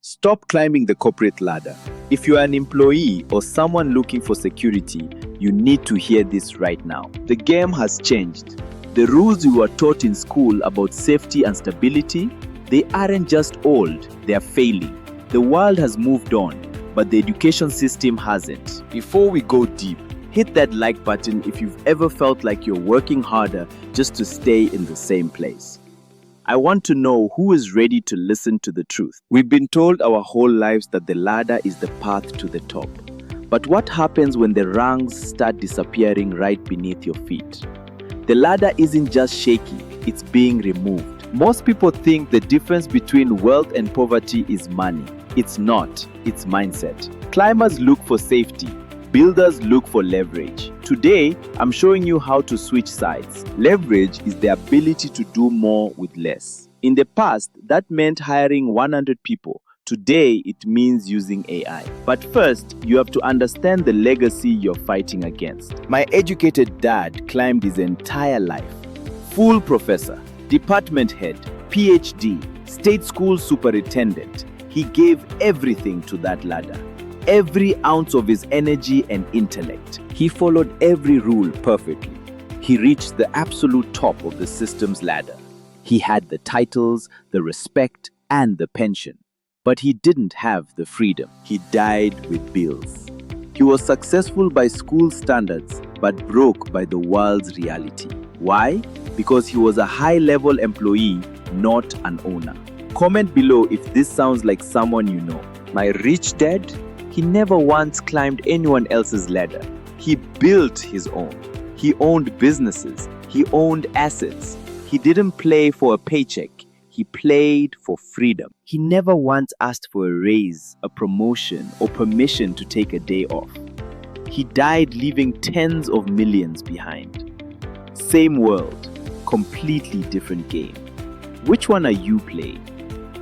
Stop climbing the corporate ladder. If you are an employee or someone looking for security, you need to hear this right now. The game has changed. The rules you were taught in school about safety and stability, they aren't just old, they are failing. The world has moved on, but the education system hasn't. Before we go deep, hit that like button if you've ever felt like you're working harder just to stay in the same place. I want to know who is ready to listen to the truth. We've been told our whole lives that the ladder is the path to the top. But what happens when the rungs start disappearing right beneath your feet? The ladder isn't just shaky, it's being removed. Most people think the difference between wealth and poverty is money. It's not, it's mindset. Climbers look for safety. Builders look for leverage. Today, I'm showing you how to switch sides. Leverage is the ability to do more with less. In the past, that meant hiring 100 people. Today, it means using AI. But first, you have to understand the legacy you're fighting against. My educated dad climbed his entire life. Full professor, department head, PhD, state school superintendent. He gave everything to that ladder. Every ounce of his energy and intellect. He followed every rule perfectly. He reached the absolute top of the system's ladder. He had the titles, the respect, and the pension. But he didn't have the freedom. He died with bills. He was successful by school standards, but broke by the world's reality. Why? Because he was a high-level employee, not an owner. Comment below if this sounds like someone you know. My rich dad? He never once climbed anyone else's ladder. He built his own. He owned businesses. He owned assets. He didn't play for a paycheck. He played for freedom. He never once asked for a raise, a promotion, or permission to take a day off. He died leaving tens of millions behind. Same world, completely different game. Which one are you playing?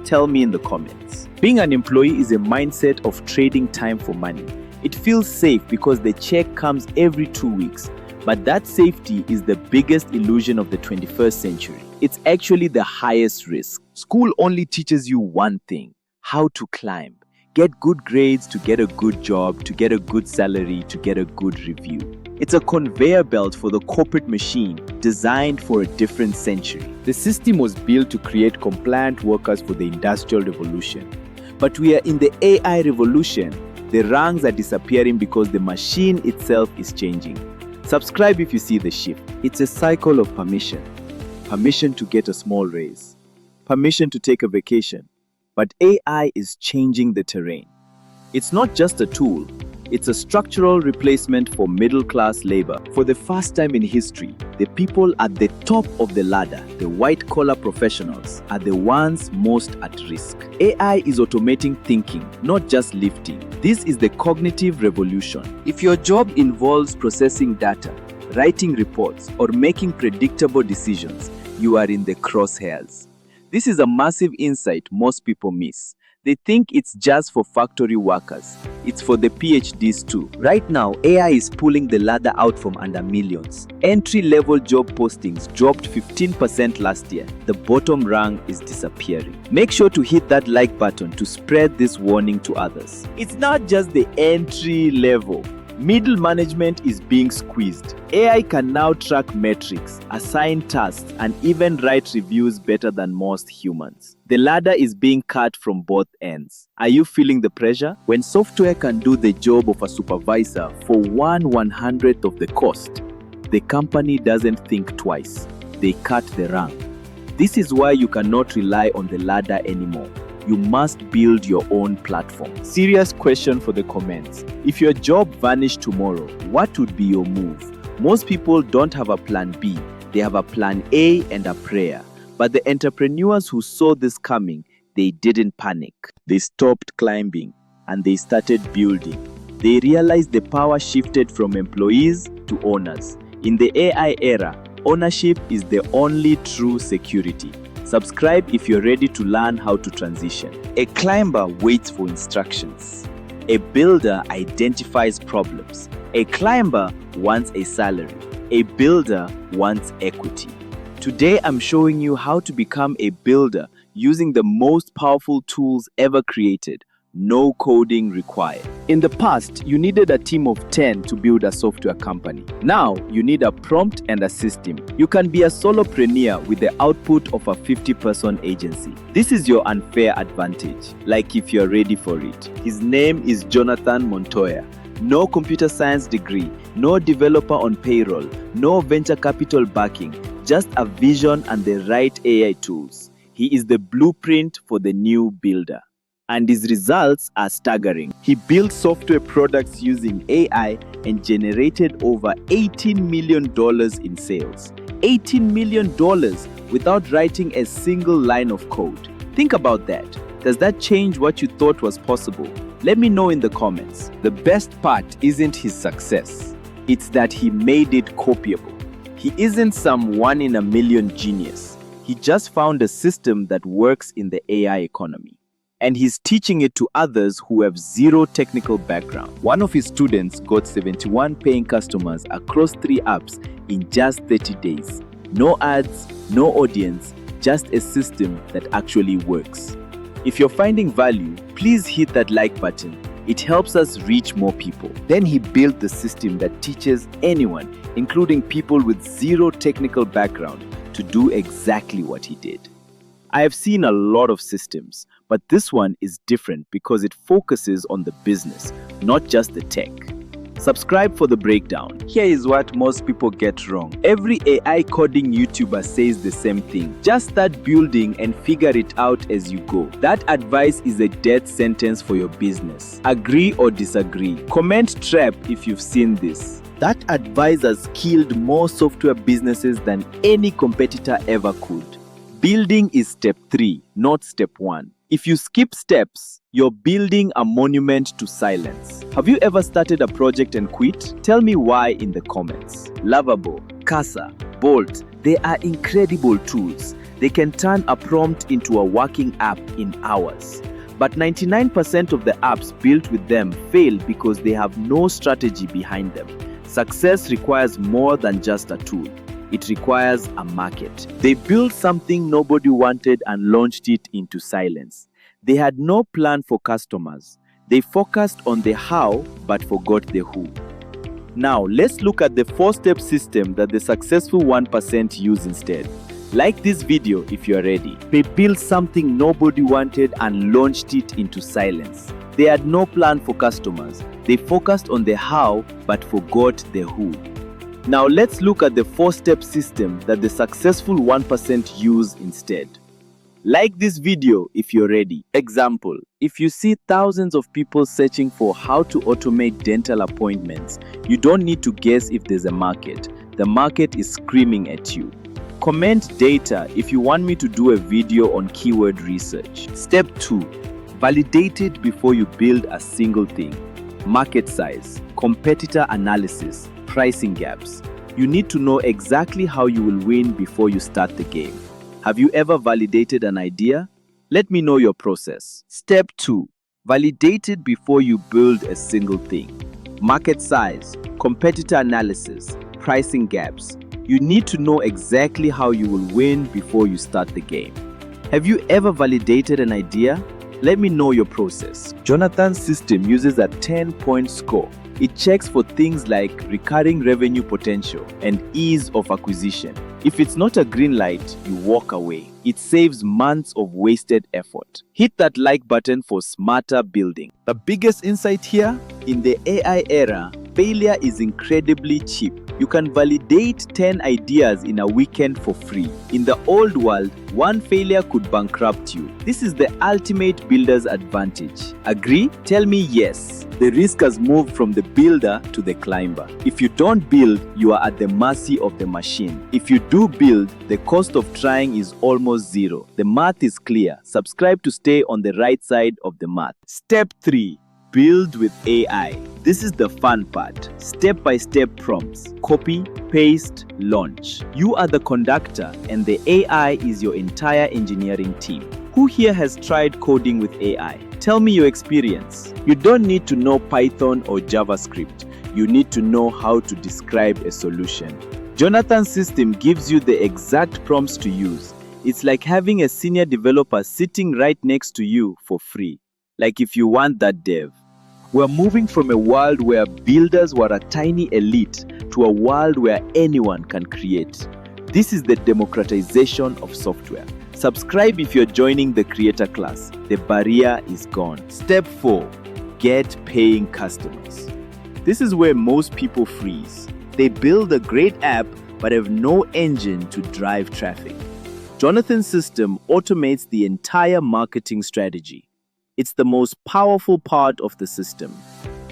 Tell me in the comments. Being an employee is a mindset of trading time for money. It feels safe because the check comes every 2 weeks. But that safety is the biggest illusion of the 21st century. It's actually the highest risk. School only teaches you one thing: how to climb. Get good grades to get a good job, to get a good salary, to get a good review. It's a conveyor belt for the corporate machine designed for a different century. The system was built to create compliant workers for the Industrial Revolution. But we are in the AI revolution. The rungs are disappearing because the machine itself is changing. Subscribe if you see the shift. It's a cycle of permission. Permission to get a small raise. Permission to take a vacation. But AI is changing the terrain. It's not just a tool. It's a structural replacement for middle-class labor. For the first time in history, the people at the top of the ladder, the white-collar professionals, are the ones most at risk. AI is automating thinking, not just lifting. This is the cognitive revolution. If your job involves processing data, writing reports, or making predictable decisions, you are in the crosshairs. This is a massive insight most people miss. They think it's just for factory workers. It's for the PhDs too. Right now, AI is pulling the ladder out from under millions. Entry-level job postings dropped 15% last year. The bottom rung is disappearing. Make sure to hit that like button to spread this warning to others. It's not just the entry level. Middle management is being squeezed. AI can now track metrics, assign tasks, and even write reviews better than most humans. The ladder is being cut from both ends. Are you feeling the pressure? When software can do the job of a supervisor for 1/100th of the cost, the company doesn't think twice. They cut the rung. This is why you cannot rely on the ladder anymore. You must build your own platform. Serious question for the comments. If your job vanished tomorrow, what would be your move? Most people don't have a plan B. They have a plan A and a prayer. But the entrepreneurs who saw this coming, they didn't panic. They stopped climbing and they started building. They realized the power shifted from employees to owners. In the AI era, ownership is the only true security. Subscribe if you're ready to learn how to transition. A climber waits for instructions. A builder identifies problems. A climber wants a salary. A builder wants equity. Today I'm showing you how to become a builder using the most powerful tools ever created. No coding required. In the past, you needed a team of 10 to build a software company. Now, you need a prompt and a system. You can be a solopreneur with the output of a 50-person agency. This is your unfair advantage, like if you're ready for it. His name is Jonathan Montoya. No computer science degree, no developer on payroll, no venture capital backing, just a vision and the right AI tools. He is the blueprint for the new builder. And his results are staggering. He built software products using AI and generated over $18 million in sales. $18 million without writing a single line of code. Think about that. Does that change what you thought was possible? Let me know in the comments. The best part isn't his success. It's that he made it copyable. He isn't some one-in-a-million genius. He just found a system that works in the AI economy. And he's teaching it to others who have zero technical background. One of his students got 71 paying customers across 3 apps in just 30 days. No ads, no audience, just a system that actually works. If you're finding value, please hit that like button. It helps us reach more people. Then he built the system that teaches anyone, including people with zero technical background, to do exactly what he did. I have seen a lot of systems, but this one is different because it focuses on the business, not just the tech. Subscribe for the breakdown. Here is what most people get wrong. Every AI coding YouTuber says the same thing. Just start building and figure it out as you go. That advice is a death sentence for your business. Agree or disagree? Comment trap if you've seen this. That advice has killed more software businesses than any competitor ever could. Building is step 3, not step 1. If you skip steps, you're building a monument to silence. Have you ever started a project and quit? Tell me why in the comments. Lovable, Casa, Bolt, they are incredible tools. They can turn a prompt into a working app in hours. But 99% of the apps built with them fail because they have no strategy behind them. Success requires more than just a tool. It requires a market. They built something nobody wanted and launched it into silence. They had no plan for customers. They focused on the how but forgot the who. Now, let's look at the 4-step system that the successful 1% use instead. Like this video if you're ready. They built something nobody wanted and launched it into silence. They had no plan for customers. They focused on the how but forgot the who. Now let's look at the 4-step system that the successful 1% use instead. Like this video if you're ready. Example, if you see thousands of people searching for how to automate dental appointments, you don't need to guess if there's a market. The market is screaming at you. Comment data if you want me to do a video on keyword research. Step 2. Validate it before you build a single thing. Market size, competitor analysis, pricing gaps. You need to know exactly how you will win before you start the game. Have you ever validated an idea? Let me know your process. Step 2. Validate it before you build a single thing. Market size, competitor analysis, pricing gaps. You need to know exactly how you will win before you start the game. Have you ever validated an idea? Let me know your process. Jonathan's system uses a 10-point score. It checks for things like recurring revenue potential and ease of acquisition. If it's not a green light, you walk away. It saves months of wasted effort. Hit that like button for smarter building. The biggest insight here, in the AI era, failure is incredibly cheap. You can validate 10 ideas in a weekend for free. In the old world, one failure could bankrupt you. This is the ultimate builder's advantage. Agree? Tell me yes. The risk has moved from the builder to the climber. If you don't build, you are at the mercy of the machine. If you do build, the cost of trying is almost zero. The math is clear. Subscribe to stay on the right side of the math. Step 3. Build with AI. This is the fun part. Step-by-step prompts. Copy, paste, launch. You are the conductor and the AI is your entire engineering team. Who here has tried coding with AI? Tell me your experience. You don't need to know Python or JavaScript. You need to know how to describe a solution. Jonathan's system gives you the exact prompts to use. It's like having a senior developer sitting right next to you for free. Like if you want that dev. We're moving from a world where builders were a tiny elite to a world where anyone can create. This is the democratization of software. Subscribe if you're joining the creator class. The barrier is gone. Step 4. Get paying customers. This is where most people freeze. They build a great app but have no engine to drive traffic. Jonathan's system automates the entire marketing strategy. It's the most powerful part of the system.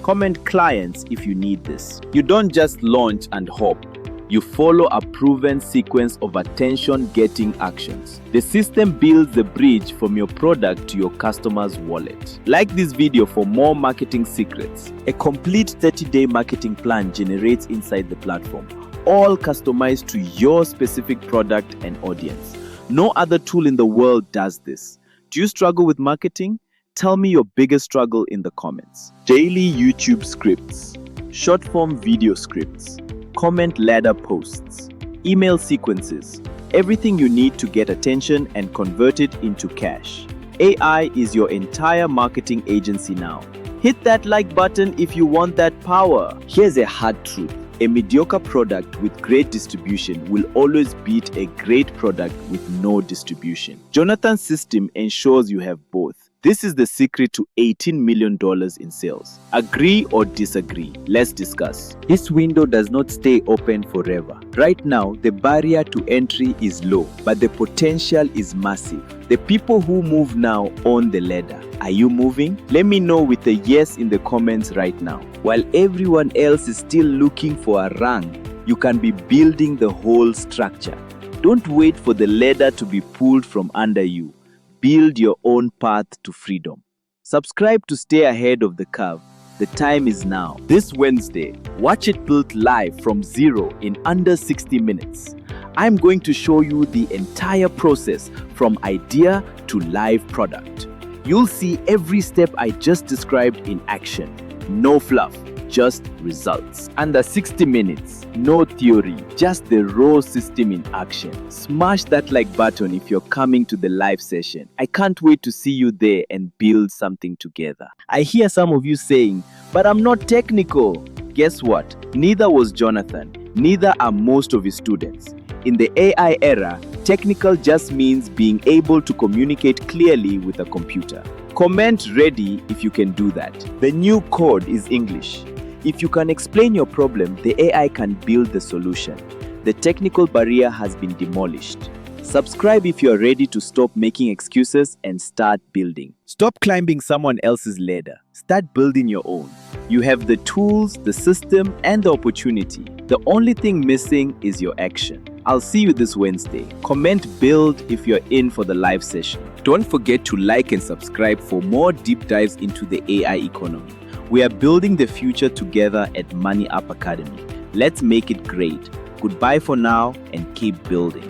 Comment clients if you need this. You don't just launch and hope. You follow a proven sequence of attention-getting actions. The system builds the bridge from your product to your customer's wallet. Like this video for more marketing secrets. A complete 30-day marketing plan generates inside the platform, all customized to your specific product and audience. No other tool in the world does this. Do you struggle with marketing? Tell me your biggest struggle in the comments. Daily YouTube scripts, short-form video scripts, comment ladder posts, email sequences, everything you need to get attention and convert it into cash. AI is your entire marketing agency now. Hit that like button if you want that power. Here's a hard truth. A mediocre product with great distribution will always beat a great product with no distribution. Jonathan's system ensures you have both. This is the secret to $18 million in sales. Agree or disagree? Let's discuss. This window does not stay open forever. Right now, the barrier to entry is low, but the potential is massive. The people who move now own the ladder. Are you moving? Let me know with a yes in the comments right now. While everyone else is still looking for a rung, you can be building the whole structure. Don't wait for the ladder to be pulled from under you. Build your own path to freedom. Subscribe to stay ahead of the curve. The time is now. This Wednesday, watch it built live from zero in under 60 minutes. I'm going to show you the entire process from idea to live product. You'll see every step I just described in action. No fluff, just results. Under 60 minutes, no theory, just the raw system in action. Smash that like button if you're coming to the live session. I can't wait to see you there and build something together. I hear some of you saying, but I'm not technical. Guess what? Neither was Jonathan. Neither are most of his students. In the AI era, technical just means being able to communicate clearly with a computer. Comment ready if you can do that. The new code is English. If you can explain your problem, the AI can build the solution. The technical barrier has been demolished. Subscribe if you are ready to stop making excuses and start building. Stop climbing someone else's ladder. Start building your own. You have the tools, the system, and the opportunity. The only thing missing is your action. I'll see you this Wednesday. Comment build if you're in for the live session. Don't forget to like and subscribe for more deep dives into the AI economy. We are building the future together at Money Up Academy. Let's make it great. Goodbye for now and keep building.